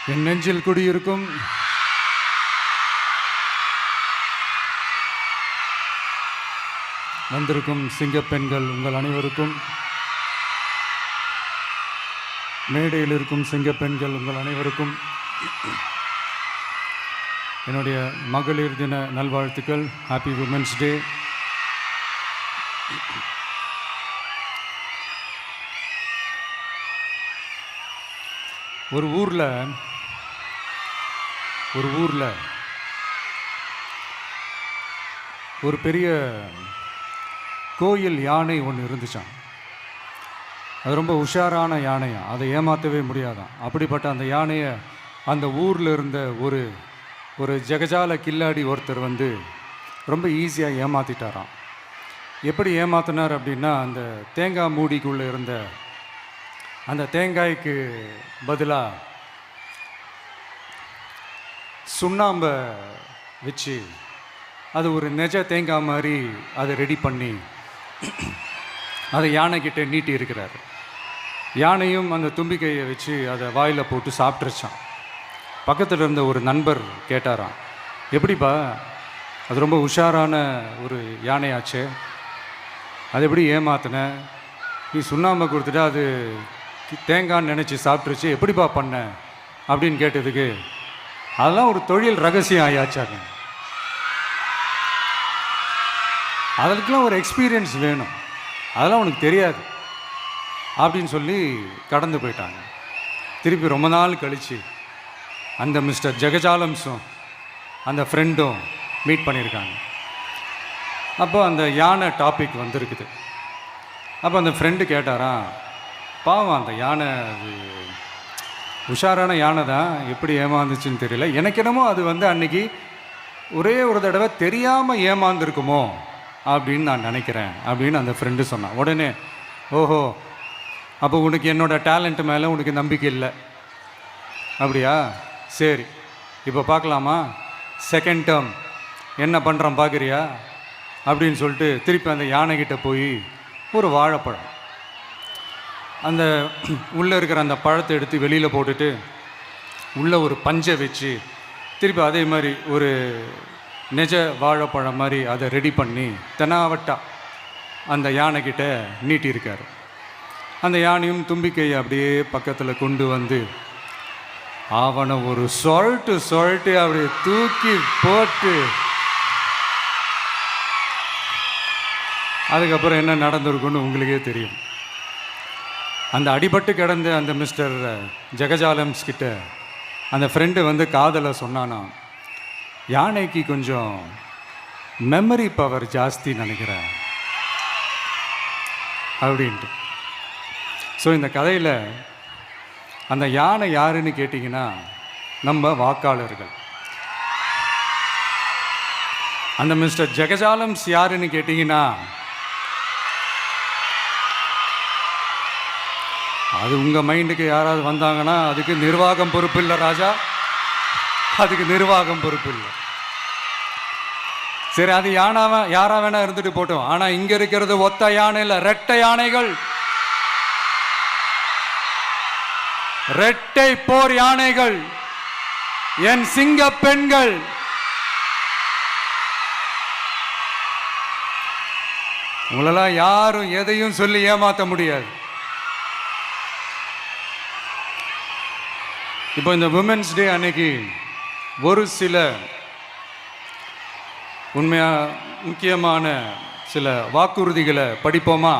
என் நெஞ்சில் குடியிருக்கும் வந்திருக்கும் சிங்கப்பெண்கள் உங்கள் அனைவருக்கும், மேடையில் இருக்கும் சிங்கப்பெண்கள் உங்கள் அனைவருக்கும் என்னுடைய மகளிர் தின நல்வாழ்த்துக்கள். Happy women's day. ஒரு ஊரில் ஒரு பெரிய கோயில் யானை ஒன்று இருந்துச்சான். அது ரொம்ப உஷாரான யானையா, அதை ஏமாற்றவே முடியாதான். அப்படிப்பட்ட அந்த யானையை அந்த ஊரில் இருந்த ஒரு ஜெகஜால கில்லாடி ஒருத்தர் வந்து ரொம்ப ஈஸியாக ஏமாற்றிட்டாராம். எப்படி ஏமாத்தினார் அப்படின்னா, அந்த தேங்காய் மூடிக்குள்ளே இருந்த அந்த தேங்காய்க்கு பதிலாக சுண்ணாம்பை வச்சு அது ஒரு நெஜ தேங்காய் மாதிரி அதை ரெடி பண்ணி அதை யானைக்கிட்ட நீட்டி இருக்கிறார். யானையும் அந்த தும்பிக்கையை வச்சு அதை வாயில் போட்டு சாப்பிட்ருச்சான். பக்கத்தில் இருந்த ஒரு நண்பர் கேட்டாராம், எப்படிப்பா, அது ரொம்ப உஷாரான ஒரு யானையாச்சே, அது எப்படி ஏமாத்தின? நீ சுண்ணாம்பை கொடுத்துட்டா அது தேங்காய்ன்னு நினச்சி சாப்பிட்ருச்சு, எப்படிப்பா பண்ண அப்படின்னு கேட்டதுக்கு, அதெல்லாம் ஒரு தொழில் ரகசியம் ஆயாச்சாங்க, அதுக்கெலாம் ஒரு எக்ஸ்பீரியன்ஸ் வேணும், அதெல்லாம் உனக்கு தெரியாது அப்படின்னு சொல்லி கடந்து போயிட்டாங்க. திருப்பி ரொம்ப நாள் கழித்து அந்த மிஸ்டர் ஜெகஜாலம்ஸும் அந்த ஃப்ரெண்டும் மீட் பண்ணியிருக்காங்க. அப்போ அந்த யானை டாபிக் வந்திருக்குது. அப்போ அந்த ஃப்ரெண்டு கேட்டாராம், பாவம் அந்த யானை அது உஷாரான யானை தான், எப்படி ஏமாந்துச்சுன்னு தெரியல, எனக்கு என்னமோ அது வந்து அன்னைக்கு ஒரே ஒரு தடவை தெரியாமல் ஏமாந்துருக்குமோ அப்படின்னு நான் நினைக்கிறேன் அப்படின்னு அந்த ஃப்ரெண்டு சொன்னான். உடனே, ஓஹோ, அப்போ உனக்கு என்னோட டேலண்ட் மேலே உனக்கு நம்பிக்கை இல்லை அப்படியா, சரி இப்போ பார்க்கலாமா, செகண்ட் டேர்ம் என்ன பண்ணுறான் பார்க்குறியா அப்படின்னு சொல்லிட்டு திருப்பி அந்த யானைக்கிட்ட போய் ஒரு வாழைப்பழம், அந்த உள்ளே இருக்கிற அந்த பழத்தை எடுத்து வெளியில் போட்டுட்டு உள்ளே ஒரு பஞ்சை வச்சு திருப்பி அதே மாதிரி ஒரு நெஜ வாழைப்பழம் மாதிரி அதை ரெடி பண்ணி தெனாவட்டா அந்த யானைக்கிட்ட நீட்டியிருக்காரு. அந்த யானையும் தும்பிக்கையை அப்படியே பக்கத்தில் கொண்டு வந்து அவனை ஒரு சொல்ட்டு அப்படியே தூக்கி போட்டு, அதுக்கப்புறம் என்ன நடந்திருக்குன்னு உங்களுக்கே தெரியும். அந்த அடிபட்டு கிடந்த அந்த மிஸ்டர் ஜெகஜாலம்ஸ் கிட்ட அந்த ஃப்ரெண்டு வந்து காதலை சொன்னானா, யானைக்கு கொஞ்சம் மெமரி பவர் ஜாஸ்தி நினைக்கிறேன் அப்படின்ட்டு. ஸோ இந்த கதையில் அந்த யானை யாருன்னு கேட்டிங்கன்னா நம்ம வாக்காளர்கள். அந்த மிஸ்டர் ஜெகஜாலம்ஸ் யாருன்னு கேட்டிங்கன்னா அது உங்கள் மைண்டுக்கு யாராவது வந்தாங்கன்னா அதுக்கு நிர்வாகம் பொறுப்பு இல்லை ராஜா, அதுக்கு நிர்வாகம் பொறுப்பு இல்லை. சரி, அது யாரா வேணா இருந்துட்டு போட்டோம். ஆனால் இங்கே இருக்கிறது ஒத்த யானை இல்லை, ரெட்டை யானைகள், ரெட்டை போர் யானைகள், என் சிங்க பெண்கள். உங்களெல்லாம் யாரும் எதையும் சொல்லி ஏமாற்ற முடியாது. இப்போ இந்த விமென்ஸ் டே அன்னைக்கு ஒரு சில முக்கியமான சில வாக்குறுதிகளை படிப்போமா?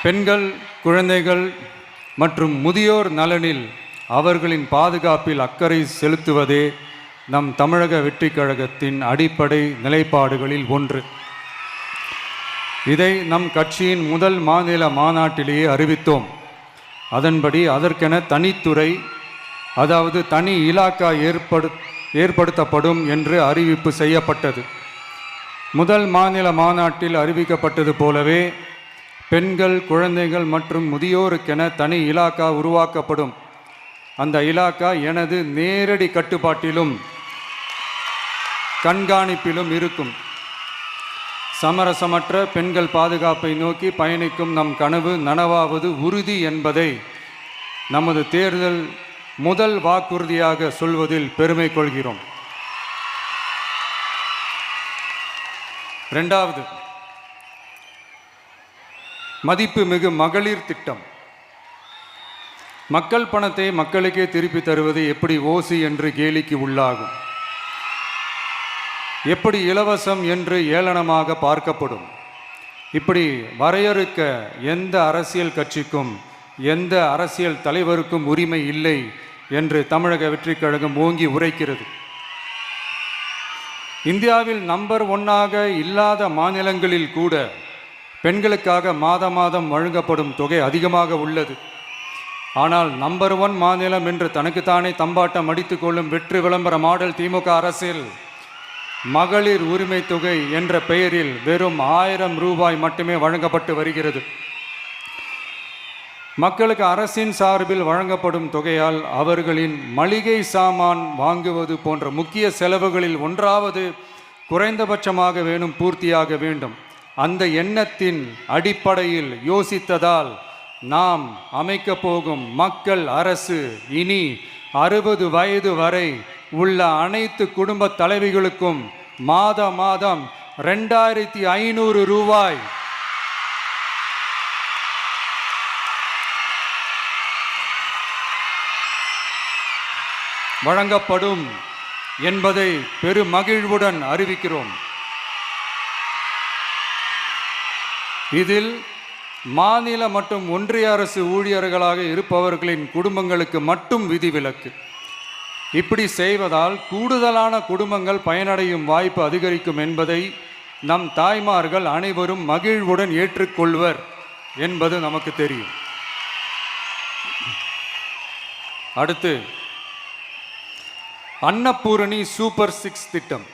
பெண்கள், குழந்தைகள் மற்றும் முதியோர் நலனில் அவர்களின் பாதுகாப்பில் அக்கறை செலுத்துவதே நம் தமிழக வெற்றிக் கழகத்தின் அடிப்படை நிலைப்பாடுகளில் ஒன்று. இதை நம் கட்சியின் முதல் மாநில மாநாட்டிலேயே அறிவித்தோம். அதன்படி அதற்கென தனித்துறை, அதாவது தனி இலாக்கா ஏற்படுத்தப்படும் என்று அறிவிப்பு செய்யப்பட்டது. முதல் மாநில மாநாட்டில் அறிவிக்கப்பட்டது போலவே பெண்கள், குழந்தைகள் மற்றும் முதியோருக்கென தனி இலாக்கா உருவாக்கப்படும். அந்த இலாக்கா எனது நேரடி கட்டுப்பாட்டிலும் கண்காணிப்பிலும் இருக்கும். சமரசமற்ற பெண்கள் பாதுகாப்பை நோக்கி பயணிக்கும் நம் கனவு நனவாவது உறுதி என்பதை நமது தேர்தல் முதல் வாக்குறுதியாக சொல்வதில் பெருமை கொள்கிறோம். இரண்டாவது, மதிப்புமிகு மகளிர் திட்டம். மக்கள் பணத்தை மக்களுக்கே திருப்பி தருவது எப்படி ஓசி என்று கேலிக்கு உள்ளாகும், எப்படி இலவசம் என்று ஏளனமாக பார்க்கப்படும். இப்படி வரையறுக்க எந்த அரசியல் கட்சிக்கும் எந்த அரசியல் தலைவருக்கும் உரிமை இல்லை என்று தமிழக வெற்றிக் கழகம் ஓங்கி உரைக்கிறது. இந்தியாவில் நம்பர் 1 இல்லாத மாநிலங்களில் கூட பெண்களுக்காக மாதம் வழங்கப்படும் தொகை அதிகமாக உள்ளது. ஆனால் நம்பர் 1 மாநிலம் என்று தனக்குத்தானே தம்பாட்டம் அடித்து கொள்ளும் வெற்றி விளம்பர மாடல் திமுக அரசில் மகளிர் உரிமை தொகை என்ற பெயரில் வெறும் 1000 ரூபாய் மட்டுமே வழங்கப்பட்டு வருகிறது. மக்களுக்கு அரசின் சார்பில் வழங்கப்படும் தொகையால் அவர்களின் மளிகை சாமான் வாங்குவது போன்ற முக்கிய செலவுகளில் ஒன்றாவது குறைந்தபட்சமாக வேணும் பூர்த்தியாக வேண்டும். அந்த எண்ணத்தின் அடிப்படையில் யோசித்ததால் நாம் அமைக்கப் போகும் மக்கள் அரசு இனி 60 வயது வரை உள்ள அனைத்து குடும்ப தலைவிகளுக்கும் மாதம் 2500 ரூபாய் வழங்கப்படும் என்பதை பெருமகிழ்வுடன் அறிவிக்கிறோம். இதில் மாநில மற்றும் ஒன்றிய அரசு ஊழியர்களாக இருப்பவர்களின் குடும்பங்களுக்கு மட்டும் விதிவிலக்கு. இப்படி செய்வதால் கூடுதலான குடும்பங்கள் பயனடையும் வாய்ப்பு அதிகரிக்கும் என்பதை நம் தாய்மார்கள் அனைவரும் மகிழ்வுடன் ஏற்றுக்கொள்வர் என்பது நமக்கு தெரியும். அடுத்து, அன்னபூரணி சூப்பர் 6 திட்டம்.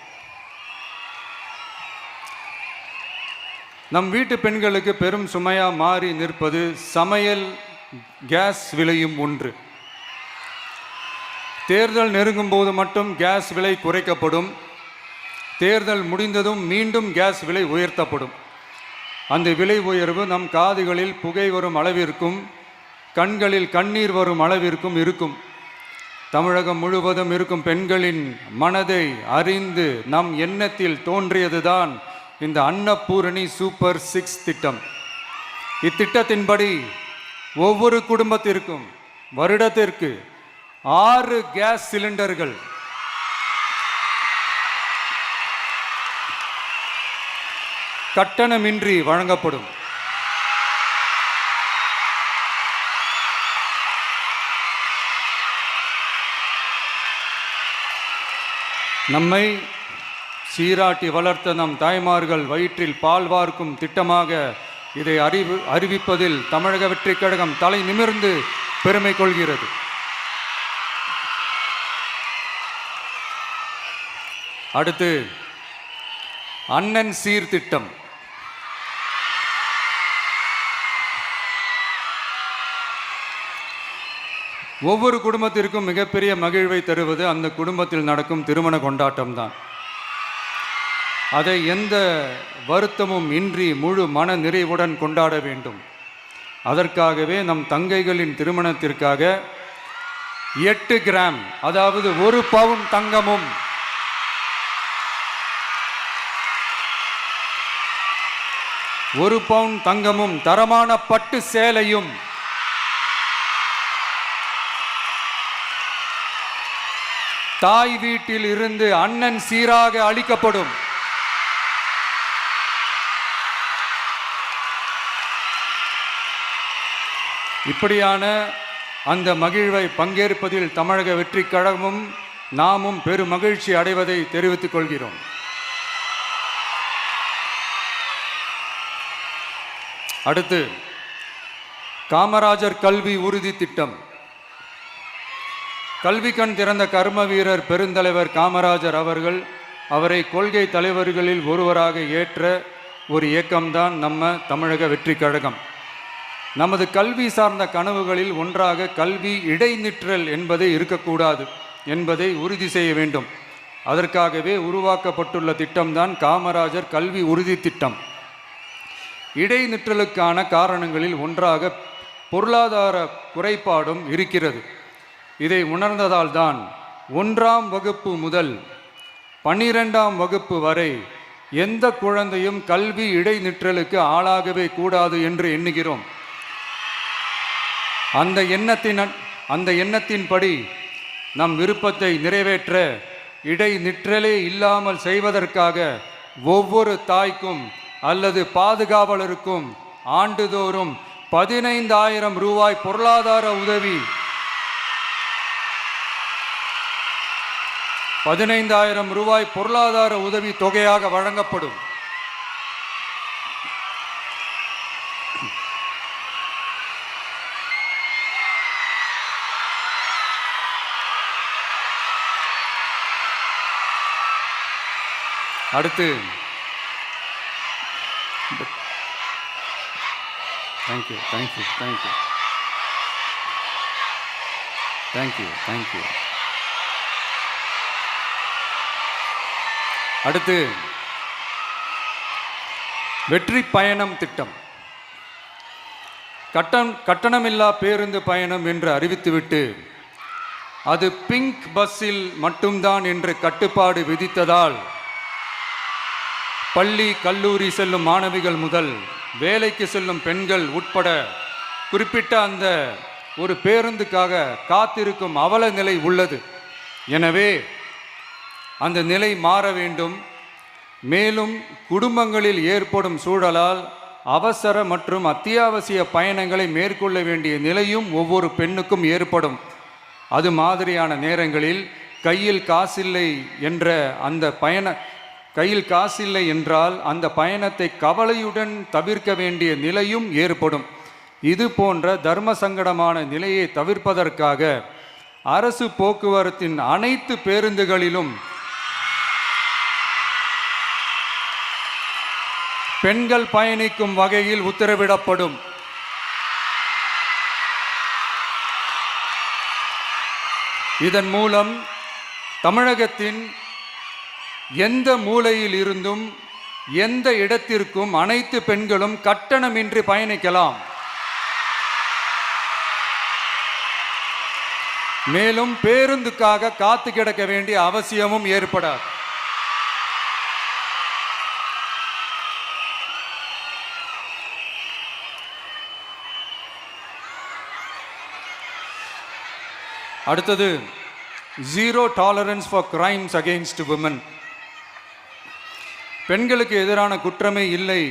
நம் வீட்டு பெண்களுக்கு பெரும் சுமையா மாறி நிற்பது சமையல் கேஸ் விலையும் ஒன்று. தேர்தல் நெருங்கும் போது மட்டும் கேஸ் விலை குறைக்கப்படும், தேர்தல் முடிந்ததும் மீண்டும் கேஸ் விலை உயர்த்தப்படும். அந்த விலை உயர்வு நம் காதுகளில் புகை வரும் அளவிற்கும் கண்களில் கண்ணீர் வரும் அளவிற்கும் இருக்கும். தமிழகம் முழுவதும் இருக்கும் பெண்களின் மனதை அறிந்து நம் எண்ணத்தில் தோன்றியதுதான் இந்த அன்னபூரணி சூப்பர் 6 திட்டம். இத்திட்டத்தின்படி ஒவ்வொரு குடும்பத்திற்கும் வருடத்திற்கு 6 கேஸ் சிலிண்டர்கள் கட்டணமின்றி வழங்கப்படும். நம்மை சீராட்டி வளர்த்த நம் தாய்மார்கள் வயிற்றில் பால் வார்க்கும் திட்டமாக இதை அறிவிப்பதில் தமிழக வெற்றிக் கழகம் தலை நிமிர்ந்து பெருமை கொள்கிறது. அடுத்து, அண்ணன் சீர்திட்டம். ஒவ்வொரு குடும்பத்திற்கும் மிகப்பெரிய மகிழ்வை தருவது அந்த குடும்பத்தில் நடக்கும் திருமண கொண்டாட்டம்தான். அதை எந்த வருத்தமும் இன்றி முழு மன நிறைவுடன் கொண்டாட வேண்டும். அதற்காகவே நம் தங்கைகளின் திருமணத்திற்காக 8 கிராம், அதாவது 1 பவுன் தங்கமும் 1 பவுன் தங்கமும் தரமான பட்டு சேலையும் தாய் வீட்டில் இருந்து அண்ணன் சீராக அளிக்கப்படும். இப்படியான அந்த மகிழ்வை பங்கேற்பதில் தமிழக வெற்றிக் கழகமும் நாமும் பெரும் மகிழ்ச்சி அடைவதை தெரிவித்துக் கொள்கிறோம். அடுத்து, காமராஜர் கல்வி உறுதி திட்டம். கல்வி கண் திறந்த கர்ம வீரர் பெருந்தலைவர் காமராஜர் அவரை கொள்கை தலைவர்களில் ஒருவராக ஏற்ற ஒரு இயக்கம்தான் நம்ம தமிழக வெற்றிக் கழகம். நமது கல்வி சார்ந்த கனவுகளில் ஒன்றாக கல்வி இடைநிற்றல் என்பதை இருக்கக்கூடாது என்பதை உறுதி செய்ய வேண்டும். அதற்காகவே உருவாக்கப்பட்டுள்ள திட்டம்தான் காமராஜர் கல்வி உறுதி திட்டம். இடைநிற்றலுக்கான காரணங்களில் ஒன்றாக பொருளாதார குறைபாடும் இருக்கிறது. இதை உணர்ந்ததால் தான் 1ஆம் வகுப்பு முதல் 12ஆம் வகுப்பு வரை எந்த குழந்தையும் கல்வி இடைநிற்றலுக்கு ஆளாகவே கூடாது என்று எண்ணுகிறோம். அந்த எண்ணத்தின்படி நம் விருப்பத்தை நிறைவேற்ற இடைநிற்றலே இல்லாமல் செய்வதற்காக ஒவ்வொரு தாய்க்கும் அல்லது பாதுகாவலருக்கும் ஆண்டுதோறும் 15,000 ரூபாய் பொருளாதார உதவி 15,000 ரூபாய் பொருளாதார உதவி தொகையாக வழங்கப்படும். அடுத்து thank you thank you thank you thank you thank you அடுத்து வெற்றி பயணம் திட்டம். கட்டணமில்லா பேருந்து பயணம் என்று அறிவித்துவிட்டு அது பிங்க் பஸ்ஸில் மட்டும்தான் என்று கட்டுப்பாடு விதித்ததால் பள்ளி கல்லூரி செல்லும் மாணவிகள் முதல் வேலைக்கு செல்லும் பெண்கள் உட்பட குறிப்பிட்ட அந்த ஒரு பேருந்துக்காக காத்திருக்கும் அவல நிலை உள்ளது. எனவே அந்த நிலை மாற வேண்டும். மேலும் குடும்பங்களில் ஏற்படும் சூழலால் அவசர மற்றும் அத்தியாவசிய பயணங்களை மேற்கொள்ள வேண்டிய நிலையும் ஒவ்வொரு பெண்ணுக்கும் ஏற்படும். அது மாதிரியான நேரங்களில் கையில் காசில்லை என்றால் அந்த பயணத்தை கவலையுடன் தவிர்க்க வேண்டிய நிலையும் ஏற்படும். இது போன்ற தர்ம சங்கடமான நிலையை தவிர்ப்பதற்காக அரசு போக்குவரத்தின் அனைத்து பேருந்துகளிலும் பெண்கள் பயணிக்கும் வகையில் உத்தரவிடப்படும். இதன் மூலம் தமிழகத்தின் எந்த மூலையில் இருந்தும் எந்த இடத்திற்கும் அனைத்து பெண்களும் கட்டணமின்றி பயணிக்கலாம். மேலும் பேருந்துக்காக காத்து கிடக்க வேண்டிய அவசியமும் ஏற்படாது. அடுத்தது zero tolerance for crimes against women. பெண்களுக்கு எதிரான குற்றமே இல்லை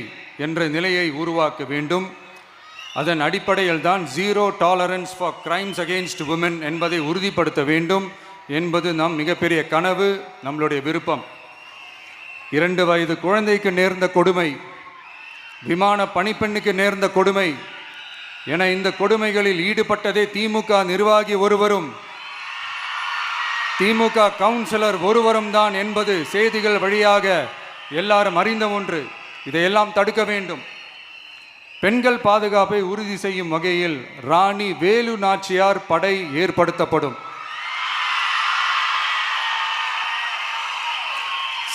என்ற நிலையை உருவாக்க வேண்டும். அதன் அடிப்படையில் தான் zero tolerance for crimes against women என்பதை உறுதிப்படுத்த வேண்டும் என்பது நம் மிகப்பெரிய கனவு, நம்மளுடைய விருப்பம். 2 வயது குழந்தைக்கு நேர்ந்த கொடுமை, விமான பணிப்பெண்ணுக்கு நேர்ந்த கொடுமை என இந்த கொடுமைகளில் ஈடுபட்டதே திமுக நிர்வாகி ஒருவரும் திமுக கவுன்சிலர் ஒருவரும் தான் என்பது செய்திகள் வழியாக எல்லாரும் அறிந்த ஒன்று. இதையெல்லாம் தடுக்க வேண்டும். பெண்கள் பாதுகாப்பை உறுதி செய்யும் வகையில் ராணி வேலு நாச்சியார் படை ஏற்படுத்தப்படும்.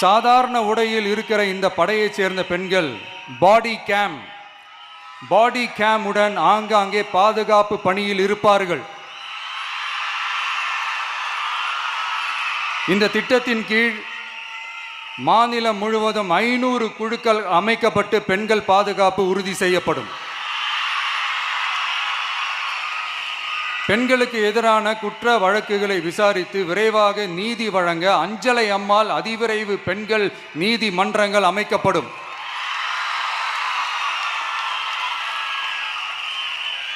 சாதாரண உடையில் இருக்கிற இந்த படையைச் சேர்ந்த பெண்கள் பாடி கேம் உடன் ஆங்காங்கே பாதுகாப்பு பணியில் இருப்பார்கள். இந்த திட்டத்தின் கீழ் மாநிலம் முழுவதும் 500 குழுக்கள் அமைக்கப்பட்டு பெண்கள் பாதுகாப்பு உறுதி செய்யப்படும். பெண்களுக்கு எதிரான குற்ற வழக்குகளை விசாரித்து விரைவாக நீதி வழங்க அஞ்சலை அம்மாள் அதிவிரைவு பெண்கள் நீதிமன்றங்கள் அமைக்கப்படும்.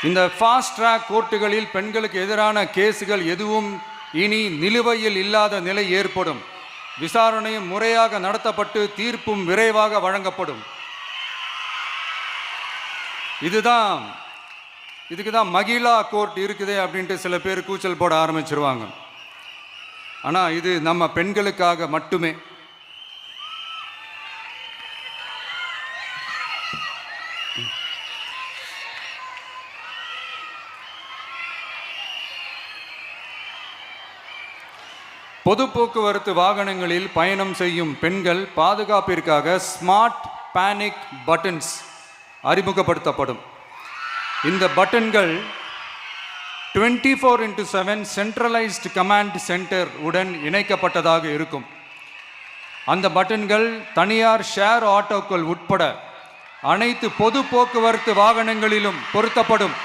இந்த ஃபாஸ்ட் ட்ராக் கோர்ட்டுகளில் பெண்களுக்கு எதிரான கேஸுகள் எதுவும் இனி நிலுவையில் இல்லாத நிலை ஏற்படும். விசாரணையும் முறையாக நடத்தப்பட்டு தீர்ப்பும் விரைவாக வழங்கப்படும். இதுக்கு தான் மகிழா கோர்ட் இருக்குதே அப்படின்ட்டு சில பேர் கூச்சல் போட ஆரம்பிச்சிருவாங்க. ஆனால் இது நம்ம பெண்களுக்காக மட்டுமே. பொது போக்குவரத்து வாகனங்களில் பயணம் செய்யும் பெண்கள் பாதுகாப்பிற்காக ஸ்மார்ட் பேனிக் பட்டன்ஸ் அறிமுகப்படுத்தப்படும். இந்த பட்டன்கள் 24/7 சென்ட்ரலைஸ்ட் கமாண்ட் சென்டர் உடன் இணைக்கப்பட்டதாக இருக்கும். அந்த பட்டன்கள் தனியார் ஷேர் ஆட்டோக்கள் உட்பட அனைத்து பொது போக்குவரத்து வாகனங்களிலும் பொருத்தப்படும்.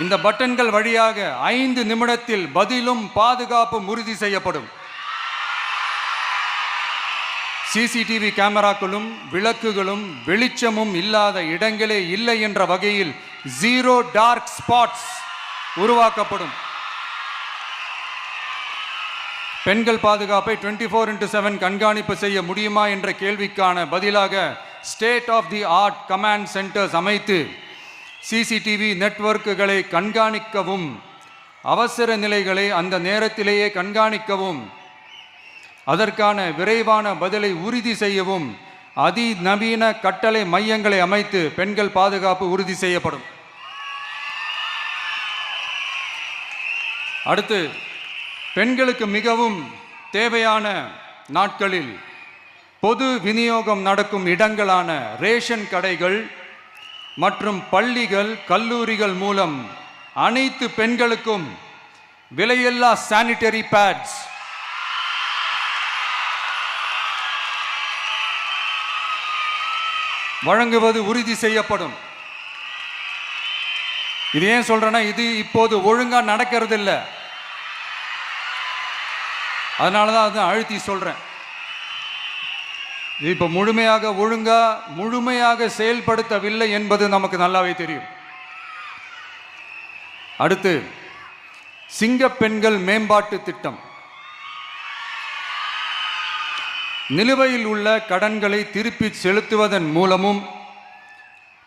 இந்த பட்டன்கள் வழியாக 5 நிமிடத்தில் பதிலும் பாதுகாப்பும் உறுதி செய்யப்படும். சிசிடிவி கேமராக்களும் விளக்குகளும் வெளிச்சமும் இல்லாத இடங்களே இல்லை என்ற வகையில் 0 டார்க் ஸ்பாட்ஸ் உருவாக்கப்படும். பெண்கள் பாதுகாப்பை 24/7 கண்காணிப்பு செய்ய முடியுமா என்ற கேள்விக்கான பதிலாக state of the art command centres அமைத்து சிசிடிவி நெட்வொர்க்குகளை கண்காணிக்கவும் அவசர நிலைகளை அந்த நேரத்திலேயே கண்காணிக்கவும் அதற்கான விரைவான பதிலை உறுதி செய்யவும் அதிநவீன கட்டளை மையங்களை அமைத்து பெண்கள் பாதுகாப்பு உறுதி செய்யப்படும். அடுத்து, பெண்களுக்கு மிகவும் தேவையான நாட்களில் பொது விநியோகம் நடக்கும் இடங்களான ரேஷன் கடைகள் மற்றும் பள்ளிகள் கல்லூரிகள் மூலம் அனைத்து பெண்களுக்கும் விலையில்லா சானிட்டரி பேட்ஸ் வழங்குவது உறுதி செய்யப்படும். இது ஏன் சொல்றேன்னா, இது இப்போது ஒழுங்கா நடக்கிறது இல்லை, அதனாலதான் அதை அழுத்தி சொல்றேன். இது இப்போ முழுமையாக செயல்படுத்தவில்லை என்பது நமக்கு நல்லாவே தெரியும். அடுத்து, சிங்கப்பெண்கள் மேம்பாட்டு திட்டம். நிலுவையில் உள்ள கடன்களை திருப்பி செலுத்துவதன் மூலமும்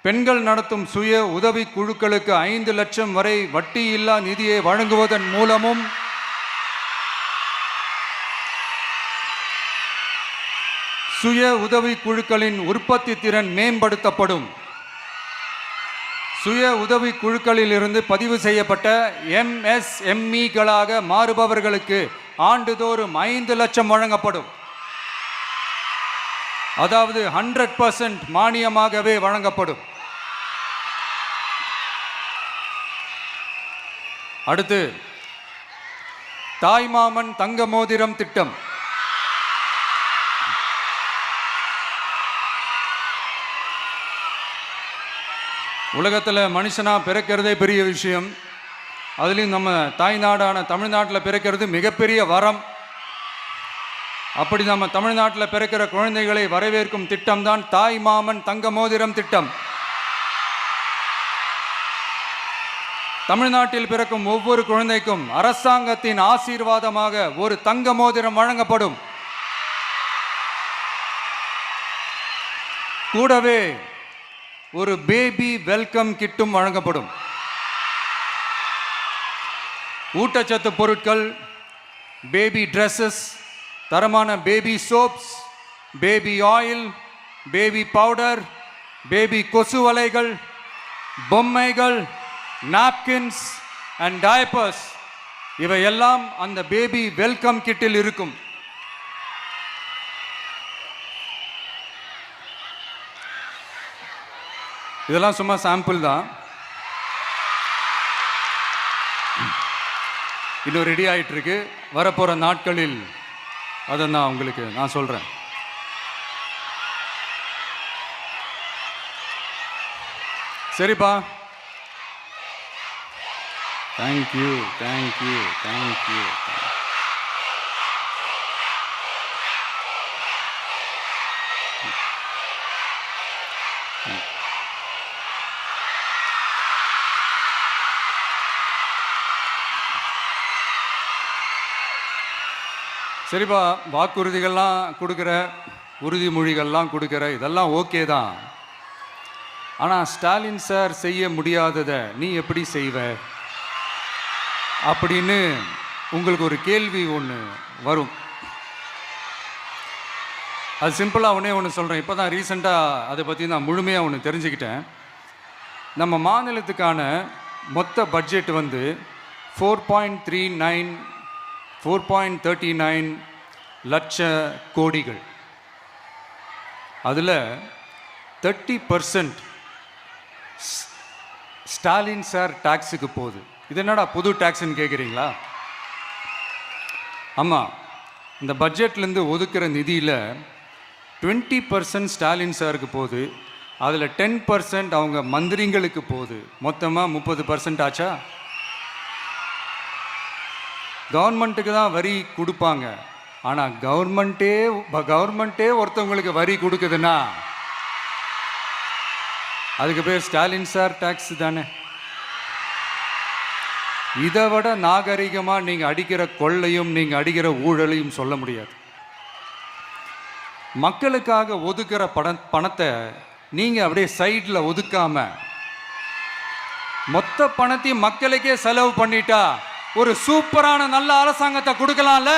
பெண்கள் நடத்தும் சுய உதவி குழுக்களுக்கு 5 லட்சம் வரை வட்டியில்லா நிதியை வழங்குவதன் மூலமும் சுய உதவி குழுக்களின் உற்பத்தி திறன் மேம்படுத்தப்படும். சுய உதவி குழுக்களில் இருந்து பதிவு செய்யப்பட்ட MSMEகளாக மாறுபவர்களுக்கு ஆண்டுதோறும் 5 லட்சம் வழங்கப்படும். அதாவது 100% மானியமாகவே வழங்கப்படும். அடுத்து, தாய்மாமன் தங்க மோதிரம் திட்டம். உலகத்தில் மனுஷனா பிறக்கிறதே பெரிய விஷயம். அதுலேயும் நம்ம தாய்நாடான தமிழ்நாட்டில் பிறக்கிறது மிகப்பெரிய வரம். அப்படி நம்ம தமிழ்நாட்டில் பிறக்கிற குழந்தைகளை வரவேற்கும் திட்டம் தான் தாய்மாமன் தங்க மோதிரம் திட்டம். தமிழ்நாட்டில் பிறக்கும் ஒவ்வொரு குழந்தைக்கும் அரசாங்கத்தின் ஆசீர்வாதமாக ஒரு தங்க மோதிரம் வழங்கப்படும். கூடவே ஒரு பேபி வெல்கம் கிட்டும் வழங்கப்படும். ஊட்டச்சத்து பொருட்கள், பேபி ட்ரெஸ்ஸஸ், தரமான baby soaps, baby oil, baby powder, baby கொசு வலைகள், பொம்மைகள், நாப்கின்ஸ் அண்ட் டயப்பர்ஸ் இவையெல்லாம் அந்த பேபி வெல்கம் கிட்டில் இருக்கும். இதெல்லாம் சும்மா சாம்பிள் தான். இன்னும் ரெடி ஆகிட்டு இருக்கு. வரப்போகிற நாட்களில் அதை நான் சொல்கிறேன். சரிப்பா, தேங்க்யூ. சரிப்பா, வாக்குறுதிகள்லாம் கொடுக்குற, உறுதிமொழிகள்லாம் கொடுக்குற, இதெல்லாம் ஓகே தான். ஆனால் ஸ்டாலின் சார் செய்ய முடியாததை நீ எப்படி செய்வ அப்படின்னு உங்களுக்கு ஒரு கேள்வி ஒன்று வரும். அது சிம்பிளாக ஒன்று சொல்கிறேன். இப்போ தான் ரீசெண்டாக அதை பற்றி நான் முழுமையாக தெரிஞ்சுக்கிட்டேன். நம்ம மாநிலத்துக்கான மொத்த பட்ஜெட் வந்து 4.39 லட்ச கோடிகள். அதில் 30% ஸ்டாலின் சார் டாக்ஸுக்கு போகுது. இது என்னடா புது டாக்ஸ்ன்னு கேட்குறீங்களா? ஆமாம், இந்த பட்ஜெட்லேருந்து ஒதுக்குற நிதியில் 20% ஸ்டாலின் சாருக்கு போகுது. அதில் 10% அவங்க மந்திரிங்களுக்கு போகுது. மொத்தமாக 30% ஆச்சா? கவர்மெண்ட்டுக்கு தான் வரி கொடுப்பாங்க. ஆனால் கவர்மெண்ட்டே ஒருத்தவங்களுக்கு வரி கொடுக்குதுன்னா அதுக்கு பேர் ஸ்டாலின் சார் டாக்ஸ் தானே. இதை விட நாகரிகமாக நீங்கள் அடிக்கிற கொள்ளையும் நீங்கள் அடிக்கிற ஊழலையும் சொல்ல முடியாது. மக்களுக்காக ஒதுக்குற பணத்தை நீங்கள் அப்படியே சைடில் ஒதுக்காம மொத்த பணத்தையும் மக்களுக்கே செலவு பண்ணிட்டா ஒரு சூப்பரான நல்ல அரசாங்கத்தை கொடுக்கலாம்ல.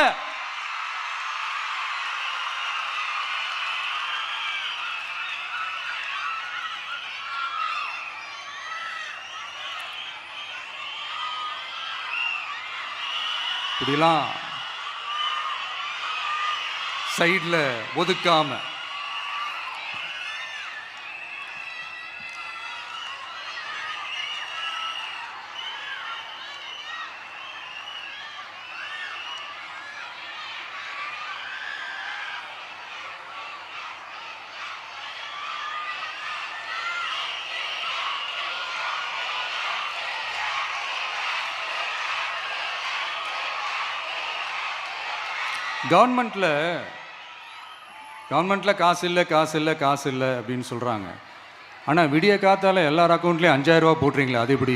இப்படிலாம் சைடில் ஒதுக்காம கவர்மெண்ட்டில் காசு இல்லை அப்படின்னு சொல்கிறாங்க. ஆனால் விடிய காத்தால எல்லார் அக்கௌண்ட்லேயும் 5000 ரூபா போட்டுறீங்களா? அது எப்படி?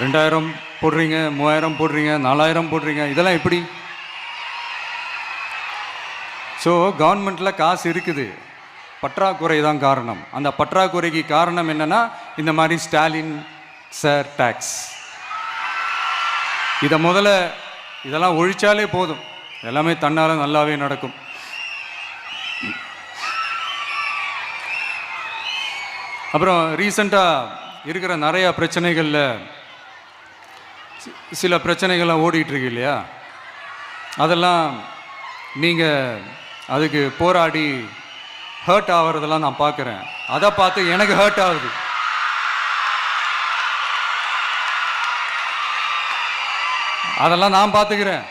$2000 போடுறீங்க, 3000 போடுறீங்க, 4000 போடுறீங்க, இதெல்லாம் எப்படி? ஸோ கவர்மெண்ட்டில் காசு இருக்குது, பற்றாக்குறை தான் காரணம். அந்த பற்றாக்குறைக்கு காரணம் என்னென்னா இந்த மாதிரி ஸ்டாலின் சார் டாக்ஸ். இதெல்லாம் ஒழிச்சாலே போதும், எல்லாமே தன்னால நல்லாவே நடக்கும். அப்புறம் ரீசண்டாக இருக்கிற நிறையா பிரச்சனைகளில் சில பிரச்சனைகள்லாம் ஓடிட்டு இருக்கு இல்லையா? அதெல்லாம் நீங்கள் அதுக்கு போராடி ஹர்ட் ஆகிறதெல்லாம் நான் பார்க்குறேன். அதை பார்த்து எனக்கு ஹர்ட் ஆகுது. அதெல்லாம் நான் பார்த்துக்கிறேன்.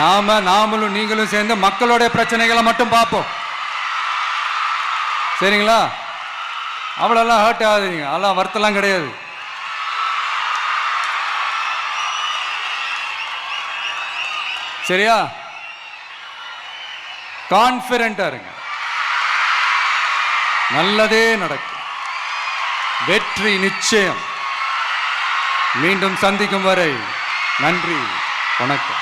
நாமளும் நீங்களும் சேர்ந்து மக்களுடைய பிரச்சனைகளை மட்டும் பார்ப்போம், சரிங்களா? அவ்வளோலாம் ஹர்ட் ஆகாதீங்க, அதெல்லாம் வருத்தலாம் கிடையாது. சரியா? கான்ஃபிடென்ட்டா இருங்க, நல்லதே நடக்கும், வெற்றி நிச்சயம். மீண்டும் சந்திக்கும் வரை நன்றி, வணக்கம்.